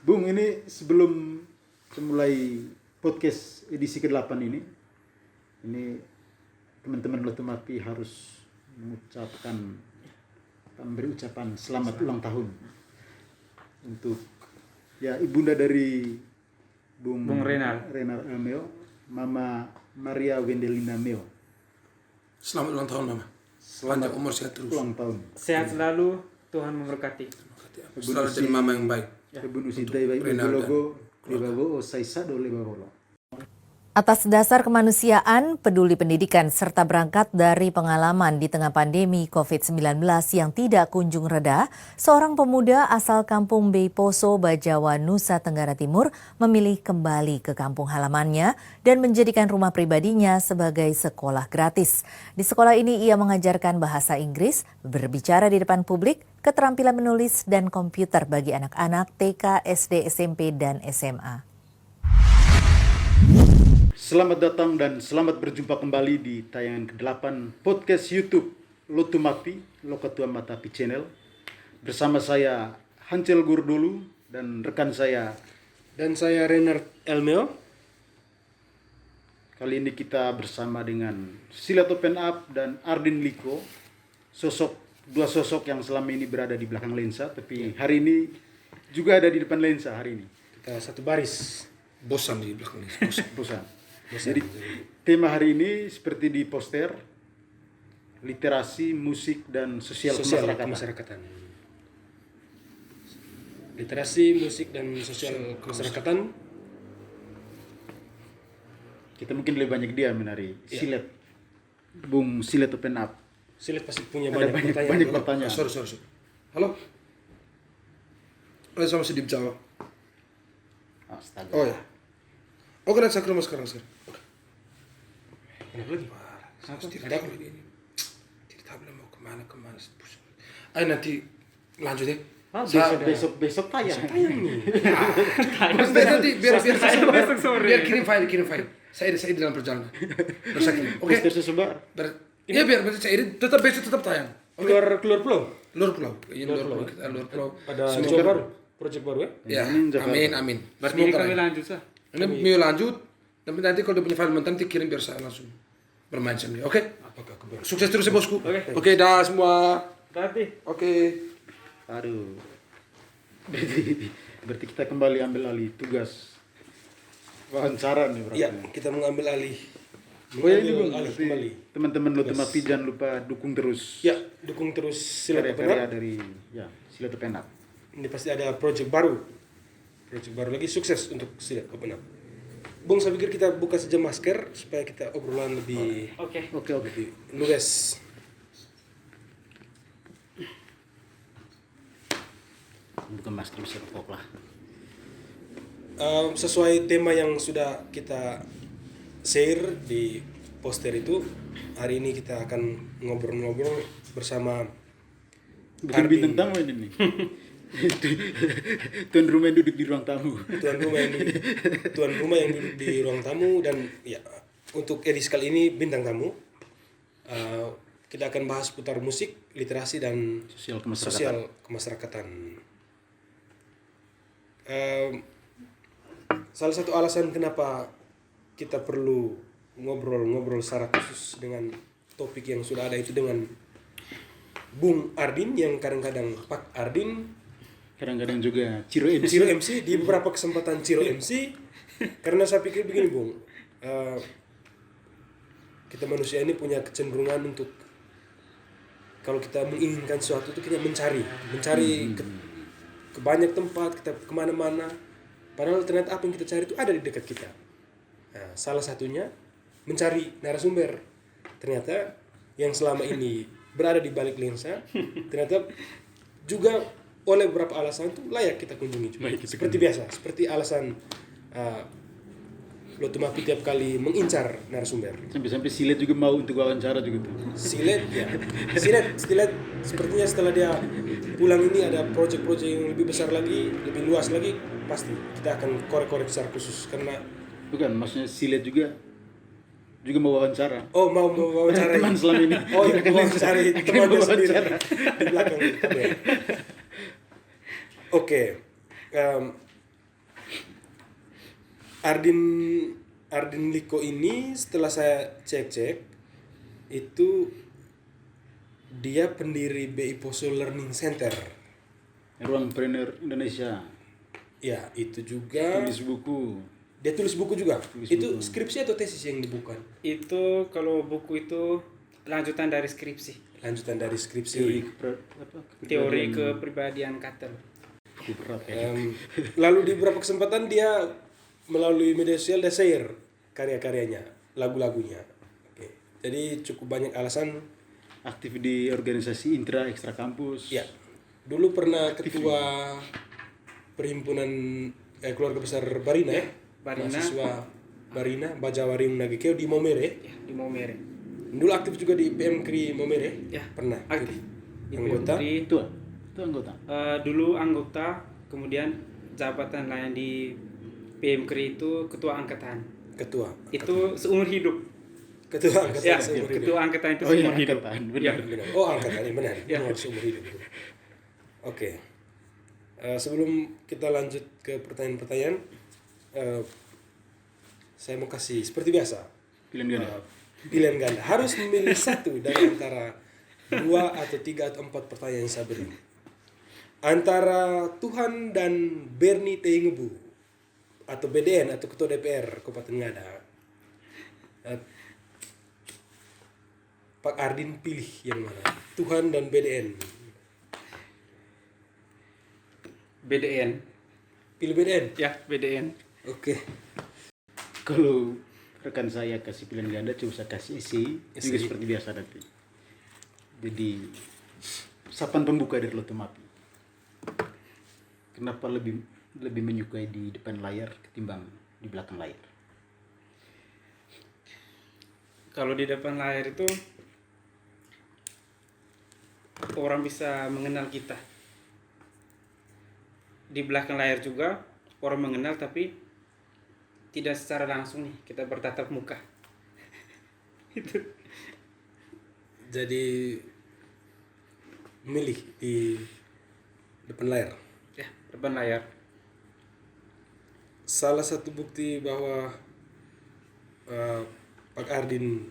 Bung, ini sebelum mulai podcast edisi ke-8 ini teman-teman Lotomapi harus memberi ucapan selamat ulang tahun untuk ibunda dari Bung Renar Meo, Mama Maria Wendelina Meo. Selamat ulang tahun, Mama. Panjang umur, sehat terus. Ulang tahun. Sehat selalu, Tuhan memberkati. Selalu jadi mama yang baik. Kebun usidai baik logo lebago saisa do lebabolo. Atas dasar kemanusiaan, peduli pendidikan, serta berangkat dari pengalaman di tengah pandemi COVID-19 yang tidak kunjung reda, seorang pemuda asal kampung Beiposo, Bajawa, Nusa Tenggara Timur memilih kembali ke kampung halamannya dan menjadikan rumah pribadinya sebagai sekolah gratis. Di sekolah ini ia mengajarkan bahasa Inggris, berbicara di depan publik, keterampilan menulis, dan komputer bagi anak-anak TK, SD, SMP, dan SMA. Selamat datang dan selamat berjumpa kembali di tayangan ke-8 podcast YouTube Lotomapi, Lokatua Matapi Channel. Bersama saya Hancel Gurdulu dan rekan saya. Dan saya Renard Elmeo. Kali ini kita bersama dengan Silat Open Up dan Ardin Liko. Dua sosok yang selama ini berada di belakang lensa, tapi hari ini juga ada di depan lensa hari ini. Kita satu baris. Bosan di belakang ini. Bosan. Jadi tema hari ini seperti di poster, literasi, musik, dan sosial kemasyarakatan. Literasi, musik, dan sosial kemasyarakatan. Kita mungkin lebih banyak dia menari Silat. Bung Silat Open Up. Silat pasti punya Ada banyak pertanyaan. Sorry. Halo? Sama si di Jawa. Astaga. Oh ya. Oke, nanti saya ke rumah sekarang. Kenapa lagi? Tidak boleh mau kemana. Ayo nanti lanjut deh. Besok tayang. Nanti biar kirim file. Saya di dalam perjalanan. Terus saya kirim. Oke. Poster sesebar. Iya biar saya edit besok tayang. Keluar pulau. Luar pulau. Luar pulau. Ada project baru ya? Ya. Amin. Berarti ini kami lanjut sah. Ini mau lanjut. Tapi nanti kalau udah punya file mentah nanti kirim biar saya langsung bermain sendiri. Oke? Sukses terus ya bosku. Oke, dah semua. Hati. Oke. Aduh. Berarti kita kembali ambil alih tugas wawancara nih berarti. Ya, kita mengambil alih. Ini Bung, kembali. teman-teman Lotomapi jangan lupa dukung terus. Ya, dukung terus Silat Open karya Up. dari Silat Open Up. Ini pasti ada project baru lagi, sukses untuk Silat Open Up. Bung, saya pikir kita buka saja masker supaya kita obrolan lebih Oke. Oke. luas. Bukan masker bisa kepop lah. Sesuai tema yang sudah kita share di poster itu, hari ini kita akan ngobrol-ngobrol bersama Bukan bintang tamu ini nih. Tuan rumah yang duduk di ruang tamu. Tuan rumah yang duduk di ruang tamu. Dan ya, untuk edisi kali ini bintang tamu. Kita akan bahas putar musik, literasi, dan Sosial kemasyarakatan. Salah satu alasan kenapa kita perlu ngobrol secara khusus dengan topik yang sudah ada itu dengan Bung Ardin, yang kadang-kadang Pak Ardin, kadang-kadang juga Ciro MC di beberapa kesempatan Ciro MC. Karena saya pikir begini Bung, kita manusia ini punya kecenderungan untuk kalau kita menginginkan sesuatu itu kita mencari ke banyak tempat, kita kemana-mana, padahal ternyata apa yang kita cari itu ada di dekat kita. Nah, salah satunya mencari narasumber. Ternyata yang selama ini berada di balik lensa ternyata juga oleh beberapa alasan itu layak kita kunjungi juga. Seperti alasan Lotomapi tiap kali mengincar narasumber. Sampai Silat juga mau untuk wawancara juga tuh. Silat sepertinya setelah dia pulang ini ada proyek-proyek yang lebih besar lagi, lebih luas lagi, pasti kita akan korek-korek secara khusus. Karena bukan, maksudnya Silat juga mau wawancara. Oh, mau wawancara teman selama ini. Oh, yang mau wawancara temannya sendiri di belakang. Oke. Ardin Liko ini setelah saya cek itu dia pendiri BI Poso Learning Center. Ruang Trainer Indonesia. Ya, itu juga Tulis buku. dia tulis buku juga. Tulis Itu buku. skripsi atau tesis yang dibuka? Itu kalau buku itu lanjutan dari skripsi. Lanjutan dari skripsi. Teori kepribadian Katel. Berat ya. Lalu di beberapa kesempatan dia melalui media sosial dia share karya-karyanya, lagu-lagunya. Oke. Jadi cukup banyak alasan. Aktif di organisasi intra ekstra kampus. Ya, dulu pernah ketua perhimpunan keluarga besar Barina ya. Barina. Mahasiswa Barina, Bajawari Nagikeo di Momere. Ya, di Momere. Dulu aktif juga di PMKRI Momere. Ya, Pernah. aktif. Anggota. Di, Itu anggota. dulu anggota, kemudian jabatan lain di PMKRI itu ketua angkatan. Ketua. Itu seumur hidup. Ketua angkatan Ya, seumur hidup. ketua angkatan itu Oh iya, seumur hidup. angkatan. Ya. Benar. Benar. Oh, angkatan ini benar. Ya. Benar, seumur hidup. Oke. Sebelum kita lanjut ke pertanyaan-pertanyaan, saya mau kasih seperti biasa Pilihan ganda. pilihan ganda. Harus memilih satu dari antara 2 atau 3 atau 4 pertanyaan yang saya beri. Antara Tuhan dan Bernie Teingebu atau BDN atau Ketua DPR Kabupaten Ngada. Pak Ardin pilih yang mana? Tuhan dan BDN. BDN. Pilih BDN. Ya, BDN. Oke. Kalau rekan saya kasih pilihan ganda, coba saya kasih isi juga Isi. seperti biasa nanti. Jadi sapan pembuka dari Lotomapi. Kenapa lebih menyukai di depan layar ketimbang di belakang layar? Kalau di depan layar itu orang bisa mengenal kita. Di belakang layar juga orang mengenal, tapi tidak secara langsung nih kita bertatap muka. Itu. Jadi milih di depan layar. Ya, depan layar. Salah satu bukti bahwa Pak Ardin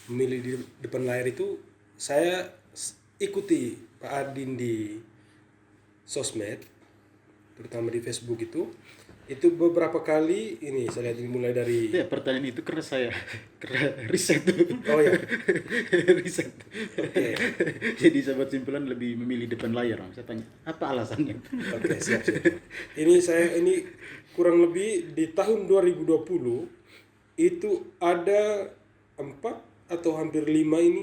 memilih di depan layar itu saya ikuti Pak Ardin di sosmed, terutama di Facebook itu beberapa kali ini saya lihat dimulai dari Ya, pertanyaan itu karena saya riset tuh. Oh ya. Riset. Oke. Jadi sahabat simpulan lebih memilih depan layar. Saya tanya, apa alasannya? Oke, siap. Ini kurang lebih di tahun 2020 itu ada 4 atau hampir 5 ini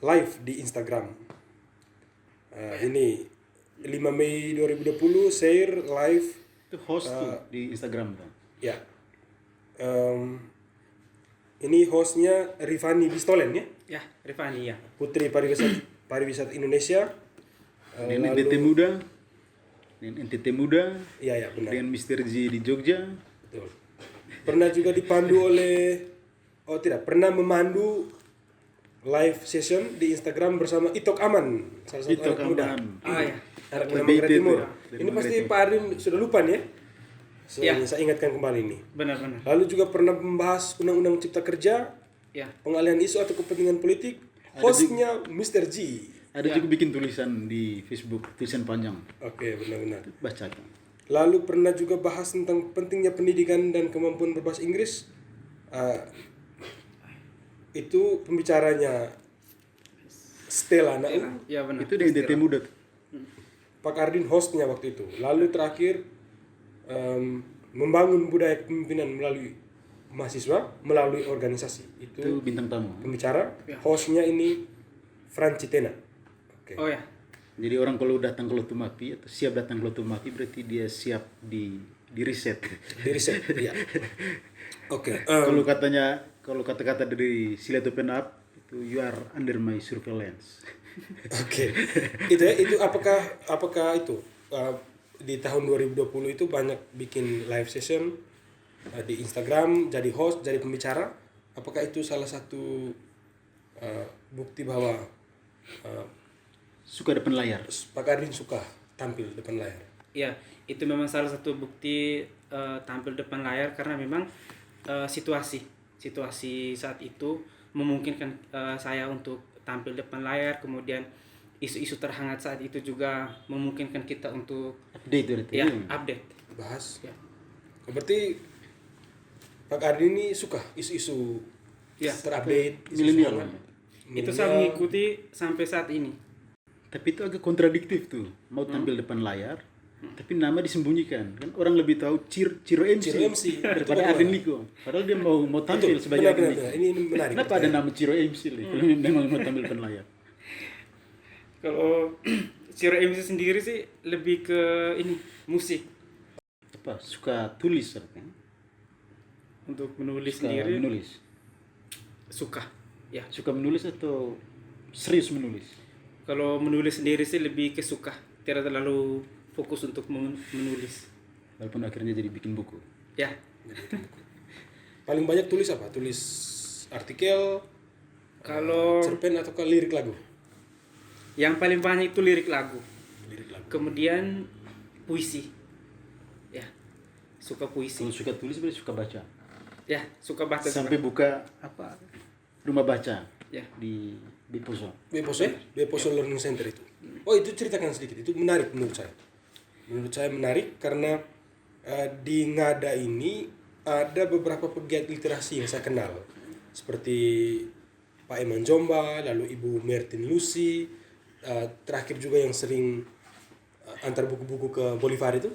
live di Instagram. Ini 5 Mei 2020 share live Itu host tuh di Instagram tuh. ya. Ini hostnya Rifani Bistolen ya, Ya, Rifani ya. Putri Pariwisata Indonesia. Dengan NTT Muda. Dengan NTT Muda. Iya benar. Dengan Mr. G di Jogja. Betul. Pernah juga dipandu oleh pernah memandu live session di Instagram bersama Itok Aman, salah satu Itok anak muda. Aman. Ah ya. Anak Dari muda Manggarai BIT Timur. tuh ya, dari Ini pasti Manggarai Pak Ardin sudah lupa nih ya. Ya. Saya ingatkan kembali ini. Benar-benar. Lalu juga pernah membahas Undang-Undang Cipta Kerja, Ya. pengalihan isu atau kepentingan politik. Hostnya Mr. G. Ada juga bikin tulisan di Facebook, tulisan panjang. Oke, benar-benar. Baca tuh. Lalu pernah juga bahas tentang pentingnya pendidikan dan kemampuan berbahasa Inggris. Itu pembicaranya Stella Naum. Ya benar. Itu di NTT Muda tuh. Pak Ardin hostnya waktu itu. Lalu terakhir membangun budaya kepemimpinan melalui mahasiswa, melalui organisasi. Itu Itu bintang tamu. pembicara. Ya. Hostnya ini Francitena. Oke. Oh ya. Jadi orang kalau datang ke Lotomapi atau siap datang ke Lotomapi berarti dia siap di riset. Di riset. Iya. Oke. Kalau kata-kata dari Silat Open Up itu you are under my surveillance. Oke. Itu apakah itu di tahun 2020 itu banyak bikin live session di Instagram, jadi host, jadi pembicara. Apakah itu salah satu bukti bahwa Suka depan layar. Pak Ardin suka tampil depan layar? Ya, itu memang salah satu bukti tampil depan layar karena memang situasi saat itu memungkinkan saya untuk tampil depan layar, kemudian isu-isu terhangat saat itu juga memungkinkan kita untuk Update berarti. ya update. Bahas. Ya. Berarti Pak Ardi ini suka isu-isu Ya. terupdate, isu Milenial. hangat. Itu saya mengikuti sampai saat ini. Tapi itu agak kontradiktif tuh, mau tampil depan layar, tapi nama disembunyikan. Kan orang lebih tahu Ciro MC, Ciro MC. daripada Arden Niko. Padahal dia mau tampil sebagai Arden Niko. benar. Ini menarik. Kenapa ada nama Ciro MC kalau memang mau tampil depan layar? Kalau Ciro MC sendiri sih lebih ke ini musik, Apa? Suka tulis kan? untuk menulis Suka sendiri menulis. suka. Ya. Suka menulis atau serius menulis? Kalau menulis sendiri sih lebih ke suka, tidak terlalu fokus untuk menulis. Walaupun akhirnya jadi bikin buku. Ya, Paling banyak tulis apa? Tulis artikel, kalau cerpen atau lirik lagu? yang paling banyak itu lirik lagu, Lirik lagu. kemudian puisi. Ya, suka puisi. Kalau suka tulis berarti suka baca. Ya, suka baca Sampai juga. buka apa? Rumah baca Ya, di Biposo. Beposo Learning Center itu. Oh, itu ceritakan sedikit. Itu menarik menurut saya. Menurut saya menarik karena di Ngada ini ada beberapa pegiat literasi yang saya kenal. Seperti Pak Eman Jomba, lalu Ibu Mertin Lucy, terakhir juga yang sering antar buku-buku ke Bolivar itu,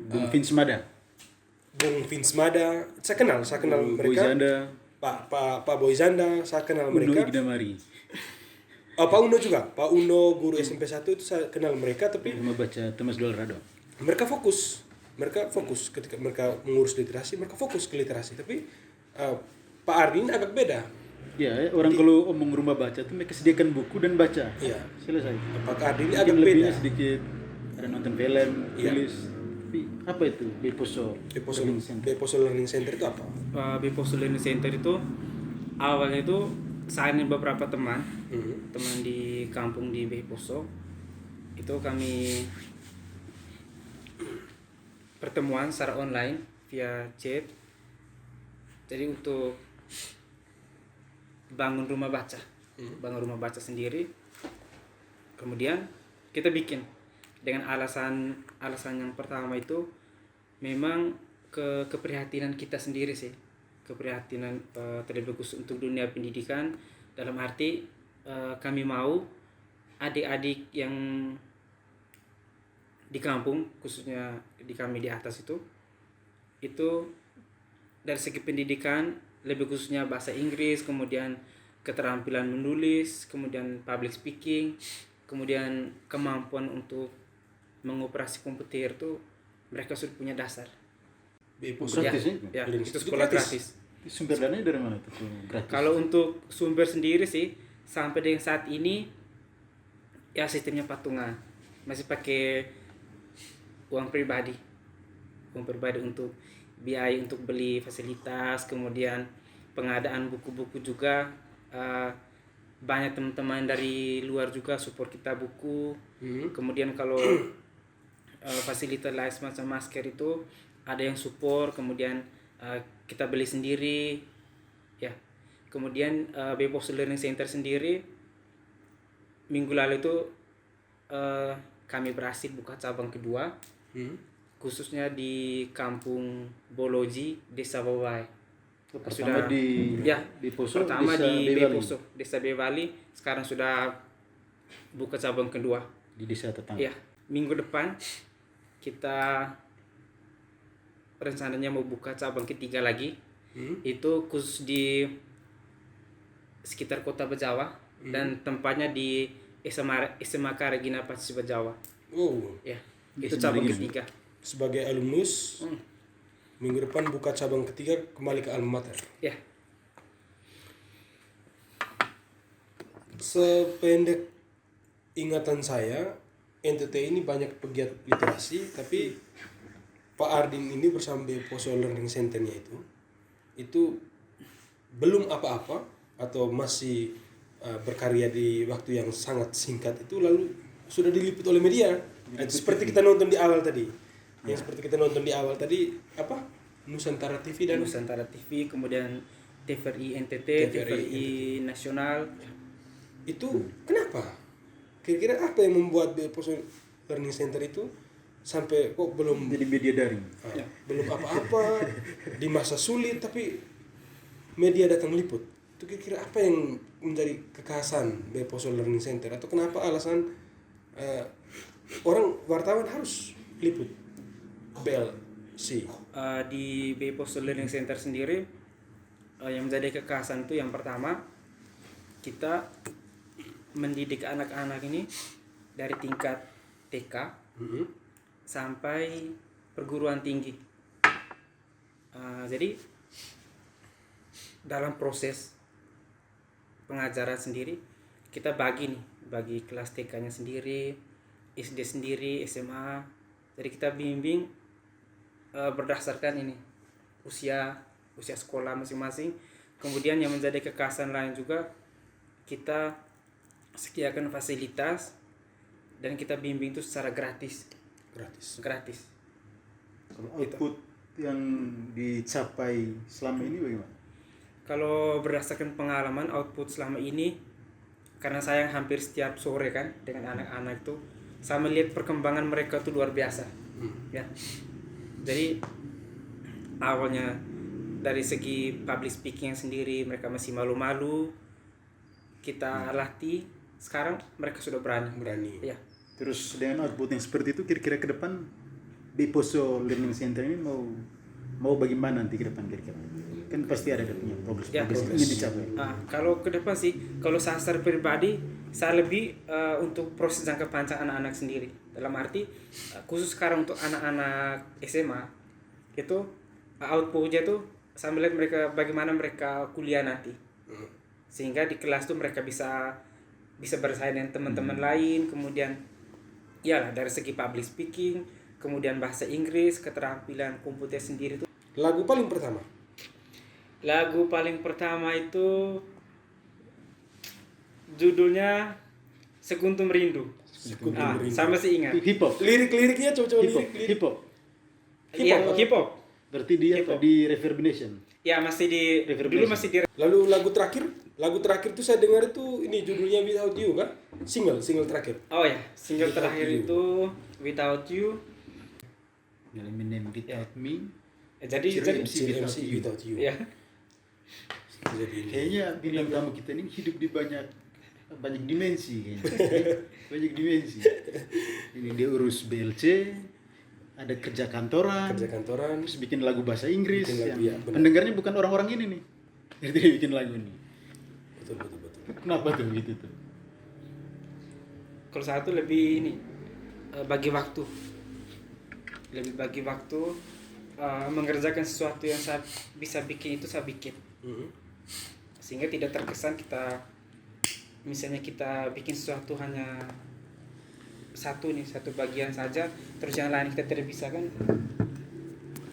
Bung Vince Mada. Bung Vince Mada. Saya kenal Boy mereka. Zanda. Pak Boy Zanda, saya kenal Uno mereka. Igdamari. Pak Uno juga, Pak Uno guru SMP 1 itu saya kenal mereka, tapi Rumah baca Thomas Dolrado. mereka fokus ketika mereka mengurus literasi, mereka fokus ke literasi. Tapi Pak Ardi ini agak beda. Ya, orang kalau omong rumah baca tuh mereka sediakan buku dan baca. Iya. Selesai. Pak Ardi ini Mungkin agak beda. lebihnya sedikit ada nonton film, Iya. tulis. Tapi apa itu Biposo? Beposo Learning Center itu apa? Biposo Learning Center itu awalnya itu saya dan beberapa teman di kampung di Biposo itu kami pertemuan secara online via chat. Jadi untuk bangun rumah baca sendiri. Kemudian kita bikin dengan alasan yang pertama itu memang keprihatinan kita sendiri sih, keprihatinan terlebih khusus untuk dunia pendidikan, dalam arti kami mau adik-adik yang di kampung, khususnya di kami di atas itu dari segi pendidikan, lebih khususnya bahasa Inggris, kemudian keterampilan menulis, kemudian public speaking, kemudian kemampuan untuk mengoperasi komputer itu mereka sudah punya dasar. Beposo. Ya, Gratis ya, Gratis. itu Itu sekolah gratis. gratis. Sumber dananya dari mana tuh? Gratis. Kalau untuk sumber sendiri sih sampai dengan saat ini ya sistemnya patungan, masih pakai uang pribadi untuk biaya untuk beli fasilitas, kemudian pengadaan buku-buku juga. Banyak teman-teman dari luar juga support kita buku. Kemudian kalau fasilitas lain semacam masker itu ada yang support, kemudian kita beli sendiri ya. Kemudian Biposo Learning Center sendiri minggu lalu itu kami berhasil buka cabang kedua, khususnya di Kampung Boloji, Desa Bawai. Pertama di Biposo, pertama Desa di Bewali. Biposo, Desa Bewali. Sekarang sudah buka cabang kedua Di desa tetangga. ya. Minggu depan kita rencananya mau buka cabang ketiga lagi. Itu khusus di sekitar kota Bejawa dan tempatnya di SMA Regina Pacis Bejawa Oh, ya. Itu SMA cabang Regina. ketiga. sebagai alumnus minggu depan buka cabang ketiga, kembali ke alma mater. Ya. Sependek ingatan saya, NTT ini banyak pegiat literasi, tapi Pak Ardin ini bersama Biposo Learning Center-nya itu belum apa-apa atau masih berkarya di waktu yang sangat singkat itu, lalu sudah diliput oleh media. Seperti kita nonton di awal tadi. Yang seperti kita nonton di awal tadi apa? Nusantara TV dan Nusantara TV, kemudian TVRI NTT, TVRI Nasional. itu kenapa? Kira-kira apa yang membuat Beposo Learning Center itu sampai kok belum Jadi media daring. belum apa-apa di masa sulit tapi media datang liput. Itu kira-kira apa yang menjadi kekhasan Beposo Learning Center atau kenapa alasan orang wartawan harus liput BLC? Di Beposo Learning Center sendiri yang menjadi kekhasan itu yang pertama, kita mendidik anak-anak ini dari tingkat TK sampai perguruan tinggi. Jadi dalam proses pengajaran sendiri kita bagi kelas TK-nya sendiri, SD sendiri, SMA. Jadi kita bimbing berdasarkan ini usia sekolah masing-masing. Kemudian yang menjadi kekhasan lain juga, kita sediakan fasilitas dan kita bimbing itu secara gratis. Kalau output yang dicapai selama ini bagaimana? Kalau berdasarkan pengalaman output selama ini, karena saya hampir setiap sore kan dengan anak-anak itu, saya melihat perkembangan mereka tuh luar biasa. Ya. Jadi awalnya dari segi public speaking sendiri mereka masih malu-malu, kita latih, sekarang mereka sudah berani. Ya. Terus dengan output yang seperti itu, kira-kira ke depan Beposo Learning Center ini mau bagaimana nanti ke depan kira-kira? Kan pasti ada punya progres yang ingin dicapai. Kalau ke depan sih, kalau sasar pribadi, saya lebih untuk proses jangka panjang anak-anak sendiri. Dalam arti khusus sekarang untuk anak-anak SMA itu outputnya tuh saya melihat mereka bagaimana mereka kuliah nanti, sehingga di kelas tuh mereka bisa bersaing dengan teman-teman lain. Kemudian ya dari segi public speaking, kemudian bahasa Inggris, keterampilan komputer sendiri tuh. Lagu paling pertama itu judulnya Sekuntum Rindu. Saya masih ingat. Hip hop. Lirik-liriknya coba Hip hop. Iya, hip hop. Berarti dia di Reverb Nation. Ya masih di dulu masih di. Lalu lagu terakhir tuh saya dengar itu ini judulnya Without You kan? Single terakhir. Oh ya, single Without terakhir You. itu Without You. Eminem Without Me. Jadi CMC Without You. ya. Jadi Kayaknya bintang tamu kita ini hidup di banyak dimensi kayaknya. Banyak dimensi. Ini dia urus BLC, ada kerja kantoran, terus bikin lagu bahasa Inggris. Bikin lagu, yang ya, benar. pendengarnya bukan orang-orang ini nih. Jadi dia bikin lagu ini. betul. Kenapa tuh gitu tuh? Kalau satu lebih ini bagi waktu. Lebih bagi waktu mengerjakan sesuatu yang saya bisa bikin itu saya bikin. Sehingga tidak terkesan misalnya kita bikin sesuatu hanya satu bagian saja, terus yang lain kita tidak bisa, kan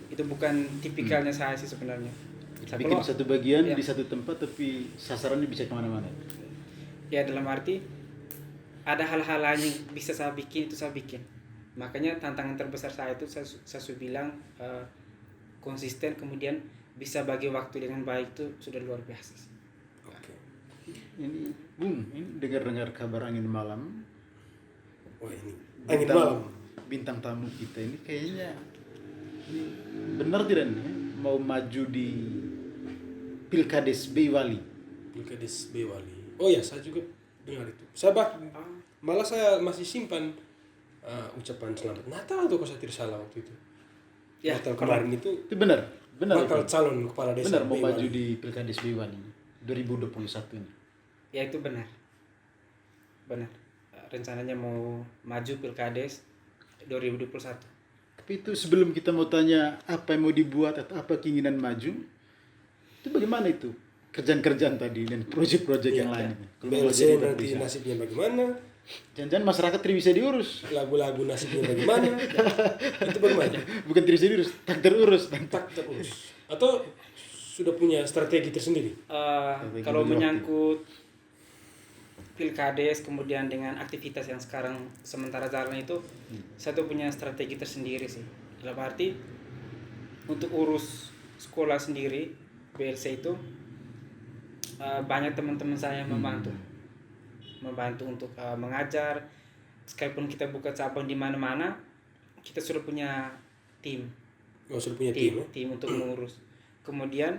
itu bukan tipikalnya saya sih sebenarnya. Bikin satu bagian ya, di satu tempat tapi sasarannya bisa kemana-mana. Ya dalam arti ada hal-hal lain yang bisa saya bikin, itu saya bikin. Makanya tantangan terbesar saya itu saya sudah bilang konsisten, kemudian bisa bagi waktu dengan baik, itu sudah luar biasa sih. Ini ini dengar kabar angin malam. Oh ini angin malam. Bintang tamu kita ini kayaknya ini benar tidak nih mau maju di Pilkades Beiwali. Oh ya, saya juga dengar itu. Malah saya masih simpan ucapan selamat Natal atau kalau saya tidak salah waktu itu. Ya, Natal kemarin itu Benar. bakal Itu. calon kepala desa Benar mau Beiwali. maju di Pilkades Beiwali 2021 ini. Ya itu benar. Rencananya mau maju Pilkades 2021. Tapi itu sebelum kita mau tanya apa yang mau dibuat atau apa keinginan maju, itu bagaimana itu kerjaan-kerjaan tadi dan proyek-proyek yang lain? Kalau mau BLC jadi nanti bisa. nasibnya bagaimana? Jangan-jangan masyarakat tidak bisa diurus. Lagu-lagu nasibnya bagaimana? Itu bagaimana? Bukan tidak bisa diurus, tak terurus. Tak terurus. Atau sudah punya strategi tersendiri? Kalau menyangkut pilkades kemudian dengan aktivitas yang sekarang sementara jalan itu, saya tuh punya strategi tersendiri sih. Dalam arti untuk urus sekolah sendiri BLC itu banyak teman-teman saya yang membantu untuk mengajar. Sekalipun kita buka cabang di mana-mana, kita sudah punya tim. Sudah punya tim, ya? Tim untuk mengurus. Kemudian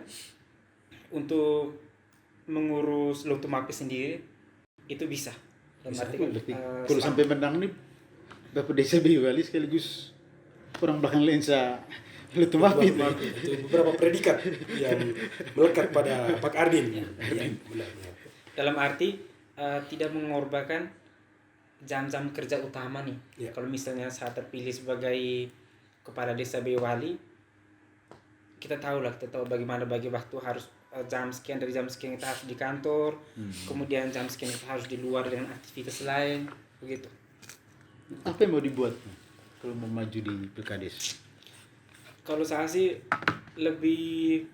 untuk mengurus Lotumapi sendiri itu bisa. Dalam arti Kalau sampai menang nih Bapak Desa Boyolali sekaligus orang belakang lensa Lotumapi itu. Itu beberapa predikat yang melekat pada Pak Ardin. Ya, benar. Dalam arti tidak mengorbankan jam-jam kerja utama nih. Ya. Kalau misalnya saya terpilih sebagai kepala desa Boyolali, kita tahu bagaimana bagi waktu. Harus jam sekian, dari jam sekian kita harus di kantor, kemudian jam sekian kita harus di luar dengan aktivitas lain, begitu. Apa yang mau dibuat kalau mau maju di Pilkades? Kalau saya sih lebih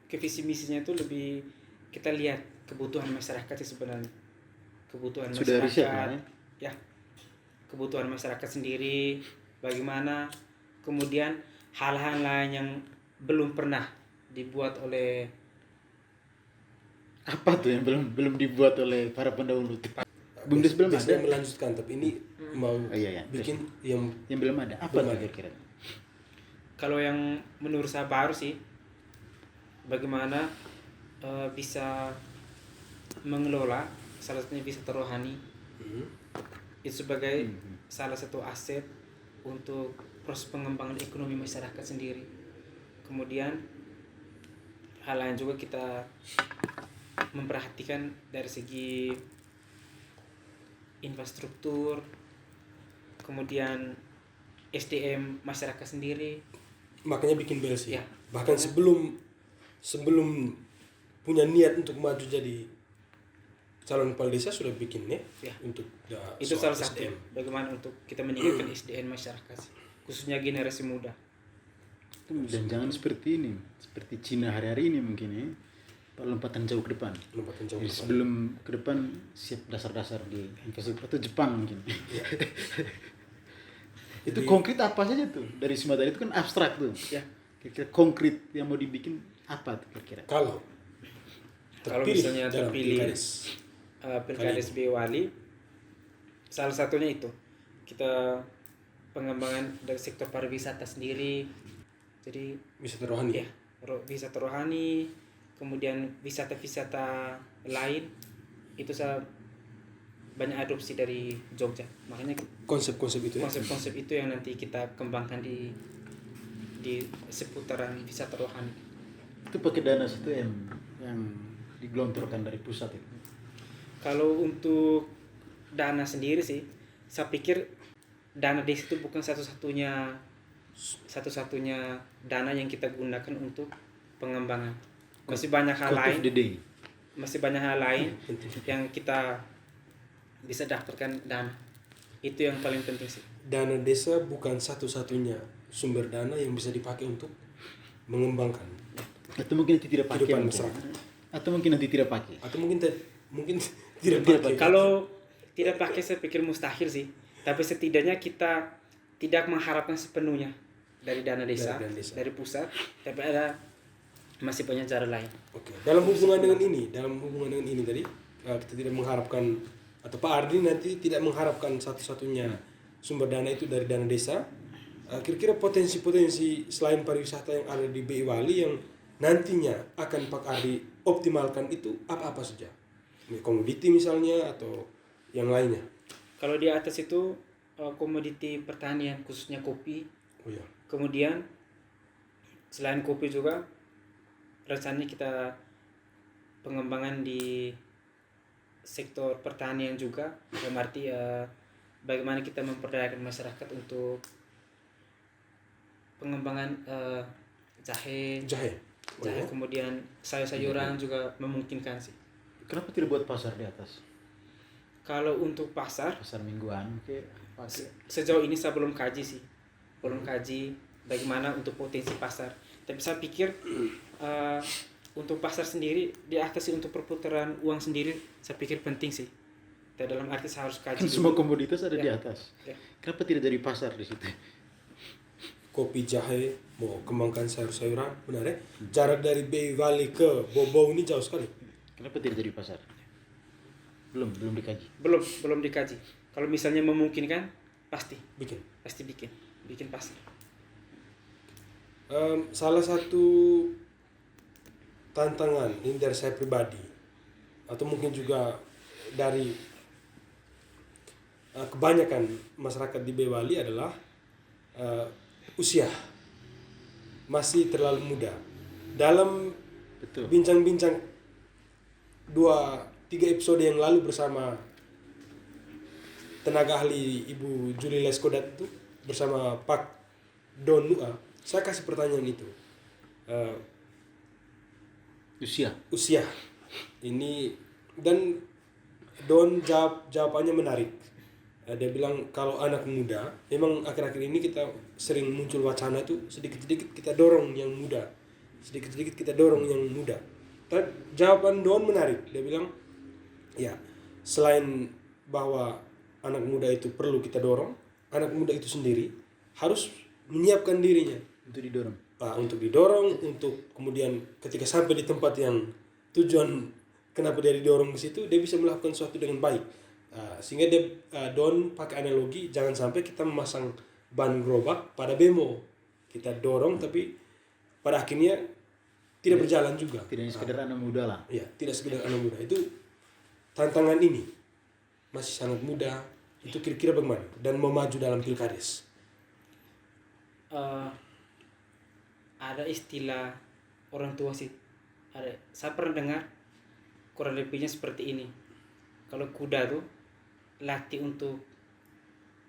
ke visi misinya itu lebih kita lihat kebutuhan masyarakat sih sebenarnya. Kebutuhan Sudah riset masyarakat, ya? kebutuhan masyarakat sendiri bagaimana, kemudian hal-hal lain yang belum pernah dibuat oleh Apa tuh yang belum dibuat oleh para pendahulu? BUMDes belum Biasanya ada. melanjutkan, tapi ini mau Iya. bikin yang Yang belum ada. Apa Belum tuh ada. kira-kira? Kalau yang menurut saya baru sih, bagaimana bisa mengelola salah satunya wisata rohani itu sebagai salah satu aset untuk proses pengembangan ekonomi masyarakat sendiri. Kemudian hal lain juga kita memperhatikan dari segi infrastruktur, kemudian SDM masyarakat sendiri. makanya bikin BLC. Ya. Bahkan sebelum punya niat untuk maju jadi calon kepala desa sudah bikin Ya. untuk Itu soal salah satu SDM. bagaimana untuk kita meningkatkan SDM masyarakat, khususnya generasi muda. Dan jangan seperti ini, seperti Cina hari-hari ini mungkin ya. Lompatan jauh ke depan. Lompatan jauh Jadi ke depan. sebelum ke depan siap dasar-dasar di infrastruktur atau Jepang mungkin. Itu Jadi- konkret apa saja tuh? Dari semua tadi itu kan abstrak tuh. Ya. Kira-kira konkret yang mau dibikin apa tuh kira-kira? Kalau Misalnya dalam terpilih Pilkades. Pilkades Boyolali, salah satunya itu kita pengembangan dari sektor pariwisata sendiri. Jadi Wisata rohani. ya, wisata rohani, kemudian wisata-wisata lain itu saya banyak adopsi dari Jogja. Makanya Konsep-konsep itu ya. konsep-konsep itu yang nanti kita kembangkan di seputaran wisata rohani. Itu pakai dana 1M yang digelontorkan dari pusat itu. Kalau untuk dana sendiri sih, saya pikir dana desa itu bukan satu-satunya dana yang kita gunakan untuk pengembangan. Masih banyak hal Cost lain, of the day. yang kita bisa daftarkan dana. Itu yang paling penting sih. Dana desa bukan satu-satunya sumber dana yang bisa dipakai untuk mengembangkan Atau mungkin nanti tidak pakai. kehidupan mungkin. masyarakat. Atau mungkin nanti tidak pakai. Atau mungkin tidak Tidak pakai. Kalau tidak pakai saya pikir mustahil sih. Tapi setidaknya kita tidak mengharapkan sepenuhnya dari dana desa, Dari dana desa. dari pusat, tapi ada masih banyak cara lain. Oke. Dalam hubungan dengan ini tadi kita tidak mengharapkan, atau Pak Ardi nanti tidak mengharapkan satu-satunya sumber dana itu dari dana desa. Kira-kira potensi-potensi selain pariwisata yang ada di Boyolali yang nantinya akan Pak Ardi optimalkan itu apa-apa saja? Komoditi misalnya atau yang lainnya? Kalau di atas itu komoditi pertanian khususnya kopi. Oh ya. Kemudian selain kopi juga rencananya kita pengembangan di sektor pertanian juga, dalam arti bagaimana kita memperdayakan masyarakat untuk pengembangan jahe, Oh ya. kemudian sayur-sayuran juga memungkinkan sih. Kenapa tidak buat pasar di atas? Kalau untuk pasar, Pasar mingguan kayak pakai. sejauh ini saya belum kaji sih, bagaimana untuk potensi pasar. Tapi saya pikir untuk pasar sendiri diatasi untuk perputaran uang sendiri saya pikir penting sih. Dalam arti saya harus kaji Kan dulu. semua komoditas ada di Ya. atas. Ya. Kenapa tidak dari pasar di situ? Kopi, jahe, mau kembangkan sayur-sayuran, benar ya? Jarak dari Bay Valley ke Bobou ini jauh sekali. Kenapa tidak dari pasar? Belum dikaji. Belum dikaji. Kalau misalnya memungkinkan pasti Bikin. bikin pasar. Salah satu tantangan ini dari saya pribadi atau mungkin juga dari kebanyakan masyarakat di Bay Valley adalah usia masih terlalu muda. Dalam Betul. bincang-bincang 2-3 episode yang lalu bersama tenaga ahli Ibu Julie Leskodat itu bersama Pak Don Nua, saya kasih pertanyaan itu. Usia ini, dan Don jawabannya menarik. Dia bilang kalau anak muda, memang akhir-akhir ini kita sering muncul wacana itu sedikit-sedikit kita dorong yang muda, sedikit-sedikit kita dorong yang muda. Tapi jawaban Don menarik. Dia bilang, ya selain bahwa anak muda itu perlu kita dorong, anak muda itu sendiri harus menyiapkan dirinya Untuk didorong. untuk kemudian ketika sampai di tempat yang tujuan kenapa dia didorong ke situ, dia bisa melakukan sesuatu dengan baik. Sehingga dia Don pakai analogi, jangan sampai kita memasang ban gerobak pada bemo, kita dorong tapi pada akhirnya tidak berjalan juga. Tidak sekedar anak muda lah. Ya, tidak sekedar anak muda. Itu tantangan ini masih sangat muda. Itu kira-kira bagaimana dan mau maju dalam pilkades? Ada istilah orang tua sih. Saya pernah dengar kurang lebihnya seperti ini. Kalau kuda tuh latih untuk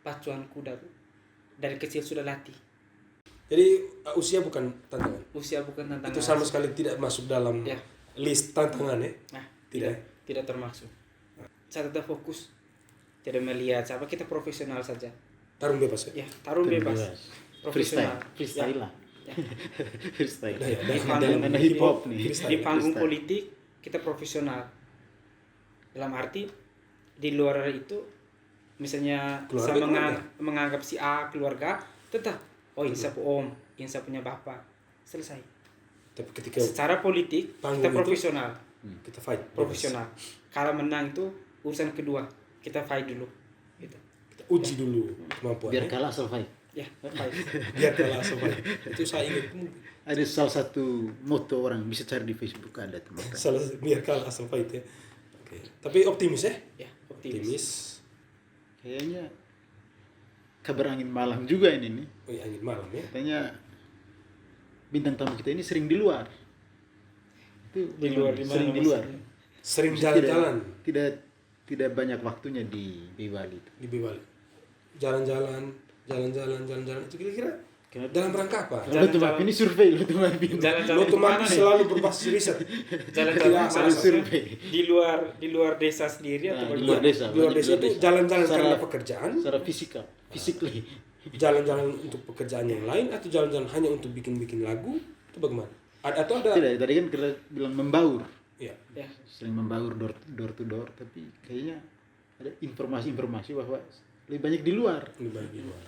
pacuan kuda tuh dari kecil sudah latih. Jadi usia bukan tantangan. Usia bukan tantangan. Itu sama sekali tidak masuk dalam Ya. list tantangan ya. Nah, Tidak. termasuk. Saya tetap fokus. Tidak melihat siapa, kita profesional saja. Tarung bebas ya. Ya, tarung bebas. Profesional. Freestyle lah. Ya. Freestyle. Nah, ya, Di dan- panggung dan hip hop nih. freestyle. Di panggung Freestyle. politik kita profesional. Dalam arti di luar itu misalnya Keluarga saya keluarga. menganggap si A keluarga, tetap ini siapa om, ini saya punya bapak. Selesai. Tapi ketika Secara politik Panggung kita itu- profesional. kita fight bebas. Profesional. Kalau menang itu urusan kedua. Kita fight dulu. Gitu. Kita uji dulu kemampuan. Biar ya. kalah asal fight. Ya, fight. Biar kalah asal fight. Itu saya ingat. Ada salah satu moto orang bisa cari di Facebook, ada tuh moto. Biar kalah asal fight ya. Oke. Tapi optimis ya. Ya, optimis. Optimis. Kayaknya kabar angin malam juga ini nih. Oh ya, angin malam ya. Katanya bintang tamu kita ini sering di luar. Itu Di luar, di sering mana di luar. maksudnya? Sering Tidak- jalan-jalan Tidak banyak waktunya di Bali itu. di Bali. Jalan-jalan itu kira-kira Kenapa? dalam rangka apa? Lo tuh Mapi, ini survei lo tuh Mapi. Jalan-jalan Lo tuh kemana nih? selalu berbasis riset. Jalan-jalan Tidak kemana? asal survei. Di luar desa sendiri atau Nah, di bagaimana? luar desa. Di luar desa itu jalan-jalan Secara- karena pekerjaan, Secara physically. jalan-jalan untuk pekerjaan yang lain, atau jalan-jalan hanya untuk bikin-bikin lagu, itu bagaimana? Atau ada? Tidak, tadi kan kita bilang membaur. Ya. Ya. Sering membaur door to door, tapi kayaknya ada informasi-informasi bahwa lebih banyak di luar. Lebih banyak di luar.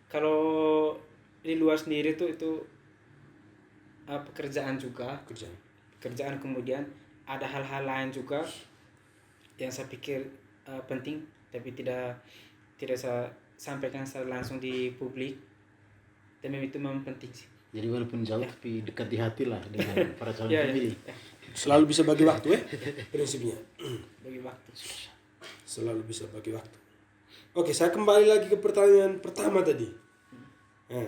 Kalau di luar sendiri tuh itu pekerjaan juga. Pekerjaan kemudian ada hal-hal lain juga yang saya pikir penting tapi tidak saya sampaikan secara langsung di publik. Dan memang itu memang penting sih. Jadi walaupun jauh tapi dekat di hati lah dengan para calon Ya, pemilih. ya. Selalu bisa bagi waktu ya, prinsipnya. Bagi waktu. Selalu bisa bagi waktu. Oke, saya kembali lagi ke pertanyaan pertama tadi. Nah,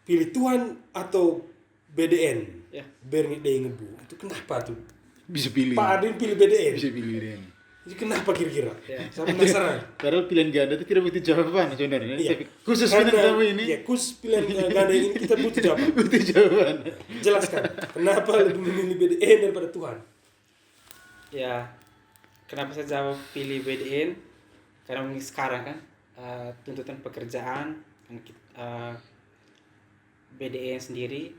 pilih Tuhan atau BDN? Ya. Bernie Day Ngebu. Itu kenapa tuh? Bisa pilih. Pak Adin pilih BDN. Bisa pilih dia. Itu kenapa kira-kira? Ya. Saya penasaran. Padahal pilihan ganda itu tidak butuh jawaban sebenarnya. Iya. Tapi khusus Karena- bintang tamu ini Ya, khusus pilihan ganda ini kita butuh jawaban. butuh jawaban. Jelaskan. Kenapa lebih memilih BDN daripada Tuhan? Ya, kenapa saya jawab pilih BDN? Karena mungkin sekarang kan tuntutan pekerjaan kan BDN sendiri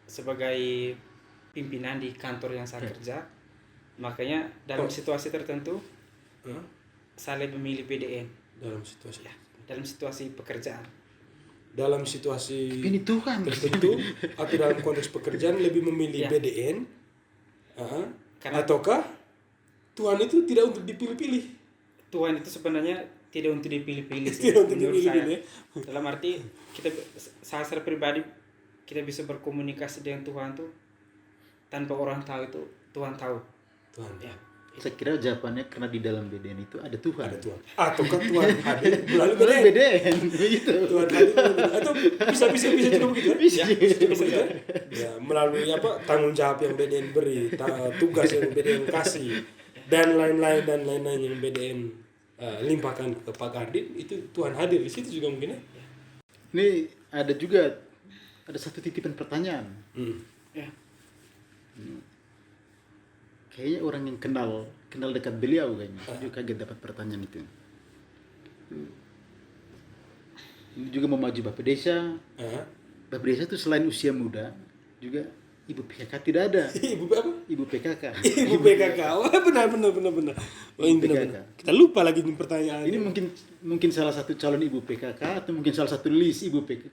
sebagai pimpinan di kantor yang saya kerja. Makanya dalam situasi tertentu saya lebih memilih BDN Dalam situasi dalam situasi pekerjaan. dalam situasi Ini Tuhan. tertentu atau dalam konteks pekerjaan lebih memilih Ya. BDN, Karena- ataukah Tuhan itu tidak untuk dipilih-pilih? Tuhan itu sebenarnya tidak untuk dipilih-pilih sih, Tidak untuk menurut saya. dipilih-pilih. Dalam arti saya secara pribadi kita bisa berkomunikasi dengan Tuhan tuh tanpa orang tahu itu Tuhan tahu. Tuhan. Ya. Saya kira jawabannya karena di dalam BDN itu ada Tuhan. Ada Tuhan. Ataukah Tuhan hadir melalui Melalui BDN? BDN begitu. Tuhan hadir melalui- atau bisa juga begitu ya? Bisa. Bisa begitu ya? Ya, melalui tanggung jawab yang BDN beri, tugas yang BDN kasih, dan lain-lain yang BDN limpahkan ke Pak Kardin, itu Tuhan hadir di situ juga mungkin ya. Ini ada satu titipan pertanyaan. Ya. Kayaknya orang yang kenal dekat beliau kayaknya. Saya juga kaget dapat pertanyaan itu. Ini juga mau maju Bapak Desa. Bapak Desa itu selain usia muda, juga Ibu PKK tidak ada. Ibu apa? Ibu PKK. Ibu PKK. Wah, benar. Oh, ini benar. Kita lupa lagi nih pertanyaan. Ini mungkin salah satu calon Ibu PKK atau mungkin salah satu list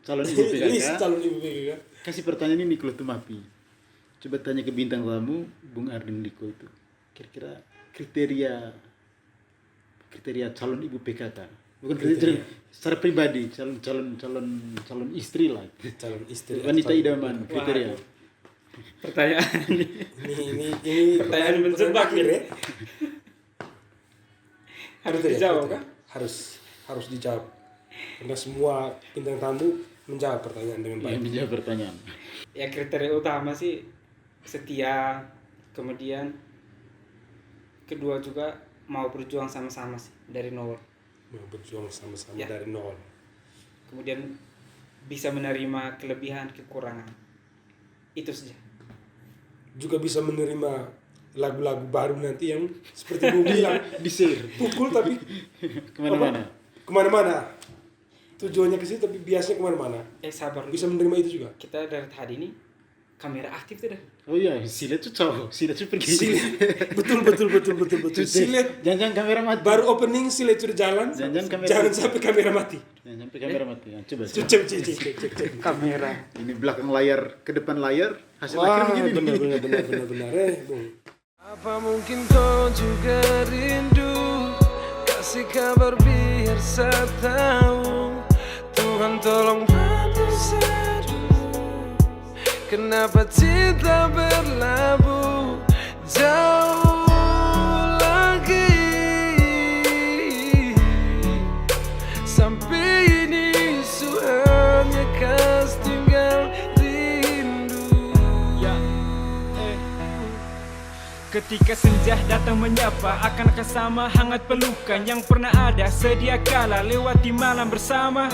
calon Ibu PKK. List calon Ibu PKK. Kasih pertanyaan ini ke Lotumapi. Coba tanya ke bintang tamu Bung Ardin Liko itu. Kira-kira kriteria calon Ibu PKK. Bukan kriteria secara pribadi, calon istri lah. Calon istri. Wanita idaman kriteria. Pertanyaan Ini Pertanyaan menjebak ya. harus Betul ya, dijawab betul. kan? Harus dijawab. Karena semua bintang tamu menjawab pertanyaan dengan baik. Yang menjawab pertanyaan. Ya kriteria utama sih setia, kemudian kedua juga mau berjuang sama-sama sih dari nol. Mau berjuang sama-sama Ya. dari nol. Kemudian bisa menerima kelebihan kekurangan. Itu saja. Juga bisa menerima lagu-lagu baru nanti yang seperti gue bilang Di-share pukul tapi kemana-mana. kemana-mana. Tujuannya ke situ tapi biasanya kemana-mana. Sabar dulu. Bisa menerima itu juga. Kita dari tadi ini kamera aktif tuh dah. Oh iya, silet tuh cowok, silet tuh pergi. Betul. Silet Jangan kamera mati. baru opening silet sudah jalan. Jangan kamera Jangan mati. sampai kamera mati. Jangan sampai kamera mati. Nah, coba. Cek. Kamera. Ini belakang layar ke depan layar hasil Wah, akhir begini. benar. Bung. Apa mungkin kau juga rindu? Kasih kabar biar saya tahu. Tuhan tolong bantu saya dulu. Kenapa cinta berlabuh jauh lagi? Sampai ini hanya kas tinggal rindu. Ketika senja datang menyapa, akankah sama hangat pelukan yang pernah ada sedia kala lewati malam bersama.